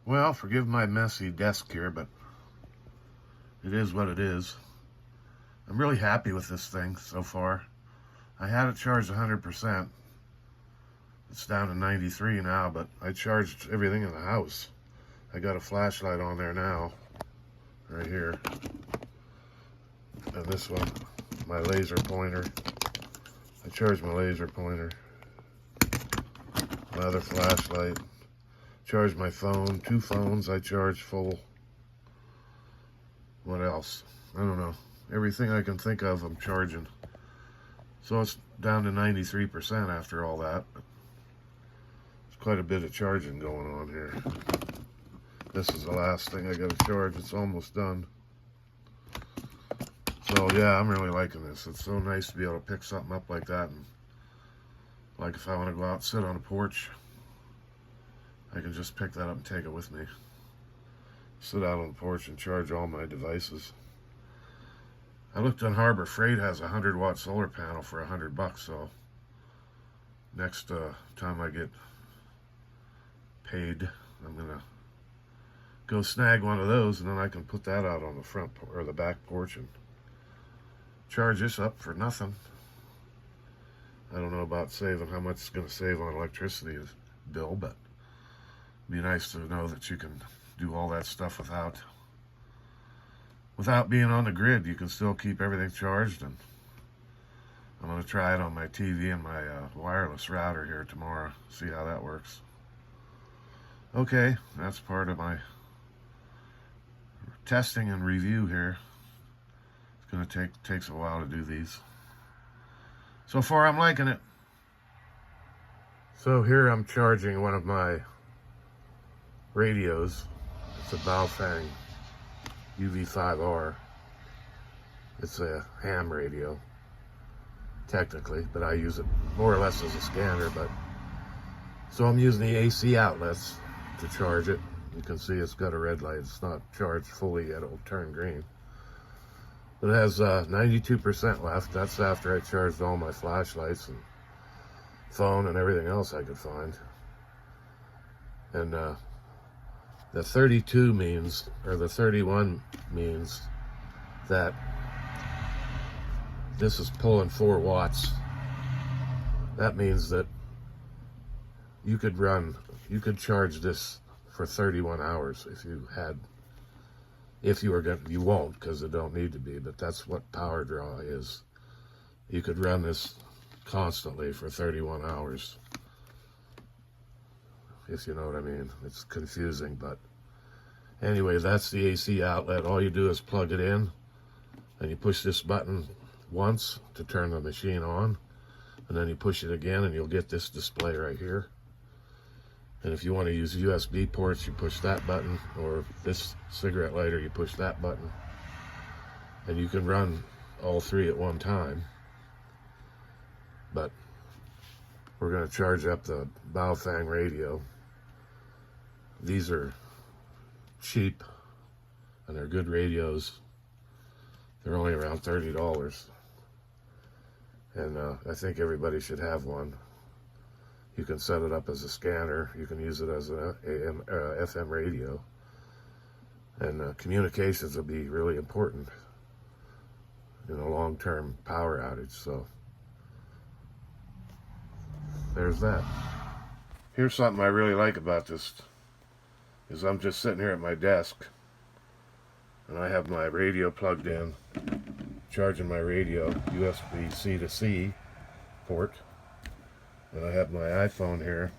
Well, forgive my messy desk here, but it is what it is. I'm really happy with this thing so far. I had it charged 100%. It's down to 93 now, but I charged everything in the house. I got a flashlight on there now, right here. And this one, my laser pointer. I charged my laser pointer. My other flashlight. Charged my phone. 2 phones I charged full. What else? I don't know. Everything I can think of I'm charging. So it's down to 93% after all that. There's quite a bit of charging going on here. This is the last thing I got to charge. It's almost done. So yeah, I'm really liking this. It's so nice to be able to pick something up like that. And like if I want to go out and sit on a porch, I can just pick that up and take it with me. Sit out on the porch and charge all my devices. I looked on Harbor Freight has a 100-watt solar panel for $100, so next time I get paid, I'm gonna go snag one of those, and then I can put that out on the front or the back porch and charge this up for nothing. I don't know about saving, how much it's going to save on electricity bill, but it'd be nice to know that you can do all that stuff without being on the grid. You can still keep everything charged, and I'm going to try it on my TV and my wireless router here tomorrow, see how that works. Okay, that's part of my testing and review here. It's going to takes a while to do these. So far I'm liking it. So here I'm charging one of my radios. It's a Baofeng UV5R. It's a ham radio, technically, but I use it more or less as a scanner. But so I'm using the AC outlets to charge it. You can see it's got a red light. It's not charged fully yet. It'll turn green. But it has 92% left. That's after I charged all my flashlights and phone and everything else I could find. And the 32 means, or the 31 means that this is pulling 4 watts. That means that you could charge this for 31 hours if you had, you won't, because it don't need to be, but that's what power draw is. You could run this constantly for 31 hours. If you know what I mean. It's confusing, but anyway, that's the AC outlet. All you do is plug it in, and you push this button once to turn the machine on, and then you push it again, and you'll get this display right here. And if you want to use USB ports, you push that button, or this cigarette lighter, you push that button. And you can run all 3 at one time. But we're going to charge up the Baofeng radio. These are cheap, and they're good radios. They're only around $30. And I think everybody should have one. You can set it up as a scanner. You can use it as an FM radio. And communications will be really important in a long-term power outage. So there's that. Here's something I really like about this, is I'm just sitting here at my desk, and I have my radio plugged in, charging my radio, USB-C to C port. And I have my iPhone here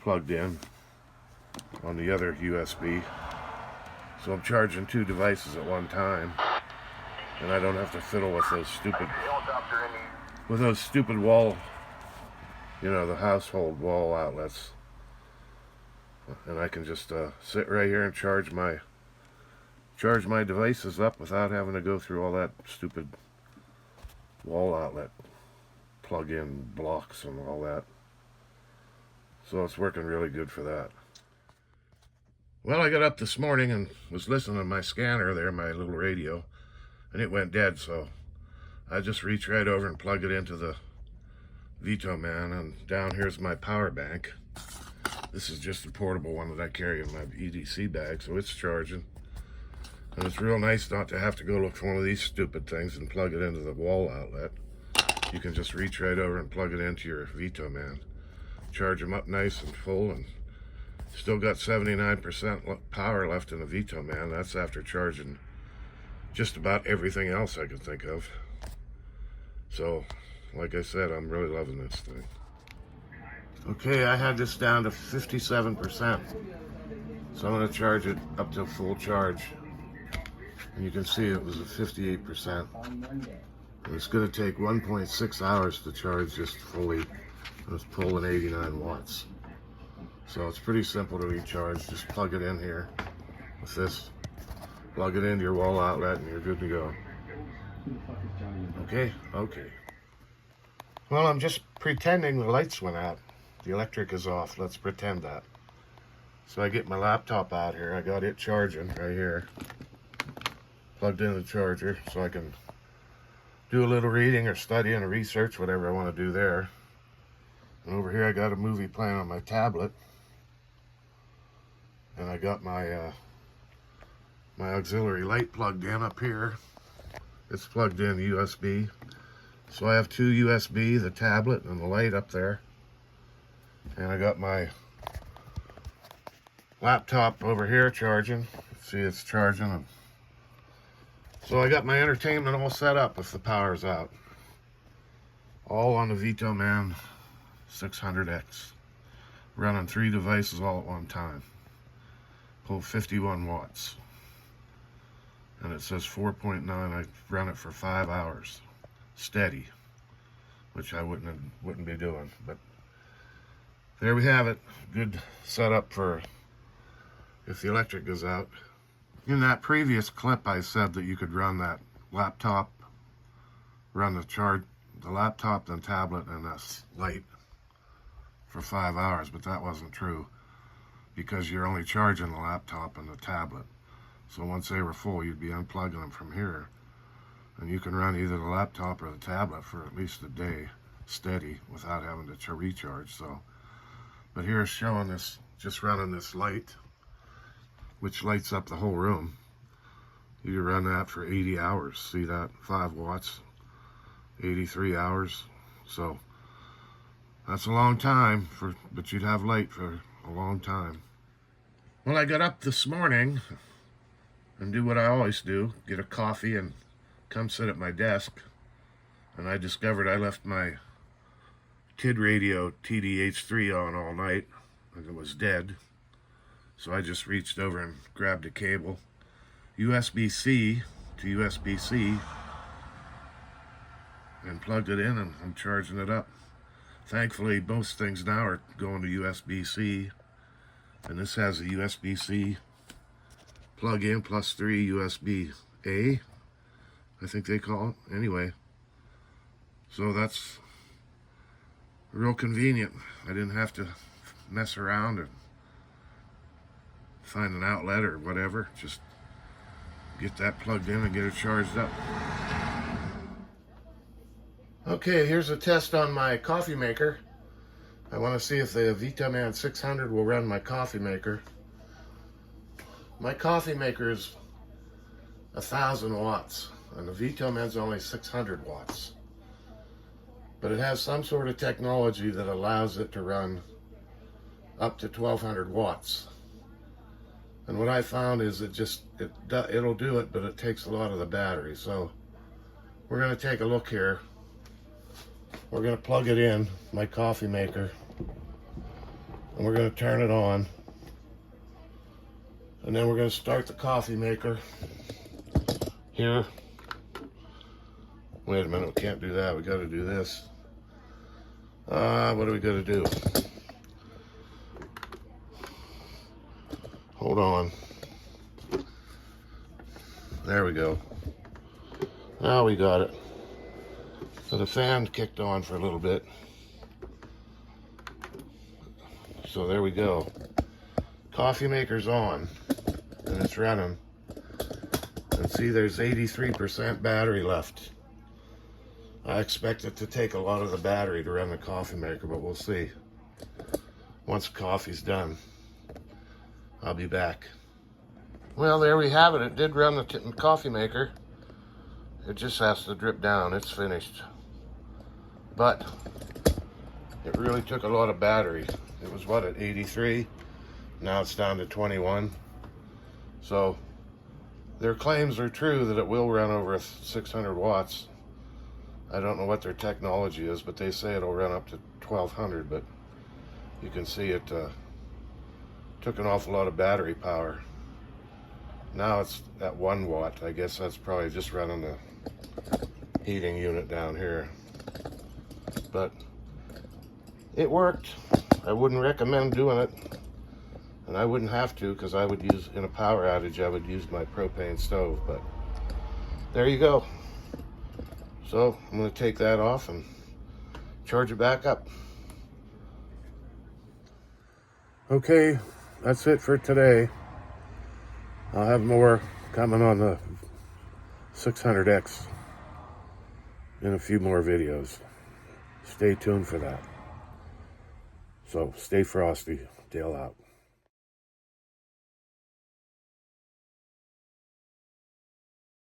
plugged in on the other USB. So I'm charging 2 devices at one time. And I don't have to fiddle with those stupid wall, you know, the household wall outlets. And I can just sit right here and charge my devices up without having to go through all that stupid wall outlet plug-in blocks and all that. So it's working really good for that. Well, I got up this morning and was listening to my scanner there, my little radio, and it went dead, so I just reached right over and plugged it into the VTOMAN, and down here's my power bank. This is just a portable one that I carry in my EDC bag, so it's charging. And it's real nice not to have to go look for one of these stupid things and plug it into the wall outlet. You can just reach right over and plug it into your VTOMAN. Charge them up nice and full, and still got 79% power left in the VTOMAN. That's after charging just about everything else I could think of. So, like I said, I'm really loving this thing. Okay, I had this down to 57%. So I'm going to charge it up to full charge. And you can see it was at 58%. And it's going to take 1.6 hours to charge just fully. It's pulling 89 watts. So it's pretty simple to recharge. Just plug it in here with this. Plug it into your wall outlet and you're good to go. Okay. Well, I'm just pretending the lights went out. The electric is off. Let's pretend that. So I get my laptop out here. I got it charging right here. Plugged in the charger so I can do a little reading or studying or research, whatever I want to do there. And over here I got a movie playing on my tablet. And I got my my auxiliary light plugged in up here. It's plugged in USB. So I have two USB, the tablet and the light up there. And I got my laptop over here charging. See, it's charging. So I got my entertainment all set up if the power's out. All on the VTOMAN 600X. Running 3 devices all at one time. Pull 51 watts. And it says 4.9. I run it for 5 hours. Steady. Which I wouldn't be doing. But there we have it. Good setup for if the electric goes out. In that previous clip I said that you could run that laptop, run the laptop, then tablet, and that light for 5 hours, but that wasn't true because you're only charging the laptop and the tablet. So once they were full, you'd be unplugging them from here, and you can run either the laptop or the tablet for at least a day steady without having to recharge. So, but here's showing this, just running this light, which lights up the whole room. You run that for 80 hours. See that? 5 watts, 83 hours. So that's a long time, but you'd have light for a long time. Well, I got up this morning and do what I always do, get a coffee and come sit at my desk. And I discovered I left my TID radio TDH3 on all night, and it was dead. So I just reached over and grabbed a cable, USB-C to USB-C, and plugged it in, and I'm charging it up. Thankfully, most things now are going to USB-C, and this has a USB-C plug-in plus 3 USB-A, I think they call it. Anyway, so that's real convenient. I didn't have to mess around and find an outlet or whatever. Just get that plugged in and get it charged up. Okay, here's a test on my coffee maker. I want to see if the VTOMAN 600 will run my coffee maker. My coffee maker is 1,000 watts, and the VTOMAN's only 600 watts. But it has some sort of technology that allows it to run up to 1,200 watts. And what I found is it'll do it, but it takes a lot of the battery. So we're going to take a look here. We're going to plug it in, my coffee maker, and we're going to turn it on. And then we're going to start the coffee maker here. Wait a minute, we can't do that. We got to do this. What do we got to do? Hold on. There we go. Now we got it. So the fan kicked on for a little bit. So there we go. Coffee maker's on, and it's running. And see, there's 83% battery left. I expect it to take a lot of the battery to run the coffee maker, but we'll see. once the coffee's done. I'll be back. Well, there we have it. It did run the coffee maker. It just has to drip down. It's finished. But it really took a lot of battery. It was what, at 83? Now it's down to 21. So their claims are true that it will run over 600 watts. I don't know what their technology is, but they say it'll run up to 1200. But you can see it took an awful lot of battery power. Now it's at 1 watt. I guess that's probably just running the heating unit down here. But it worked. I wouldn't recommend doing it. And I wouldn't have to, because I would use, in a power outage, I would use my propane stove. But there you go. So I'm going to take that off and charge it back up. Okay, that's it for today. I'll have more coming on the 600X in a few more videos. Stay tuned for that. So stay frosty. Dale out.